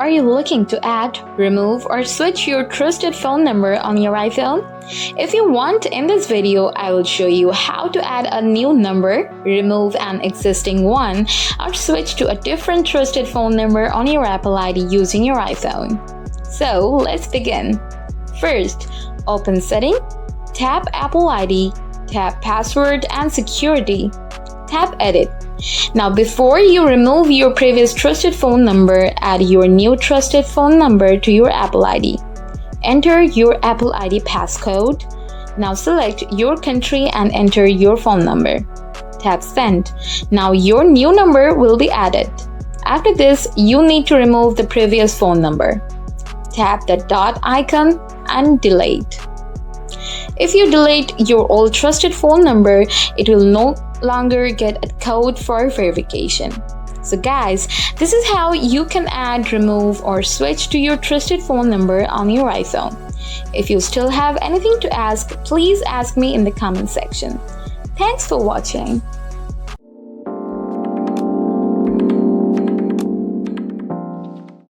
Are you looking to add, remove, or switch your trusted phone number on your iPhone? If you want, in this video, I will show you how to add a new number, remove an existing one, or switch to a different trusted phone number on your Apple ID using your iPhone. So, let's begin. First, open Setting, tap Apple ID, tap Password and Security, tap Edit. Now, before you remove your previous trusted phone number, add your new trusted phone number to your Apple ID. Enter your Apple ID passcode. Now select your country and enter your phone number. Tap Send. Now your new number will be added. After this, you need to remove the previous phone number. Tap the dot icon and delete. If you delete your old trusted phone number, it will no longer get a code for verification. So guys, this is how you can add, remove, or switch to your trusted phone number on your iPhone. If you still have anything to ask, please ask me in the comment section. Thanks for watching.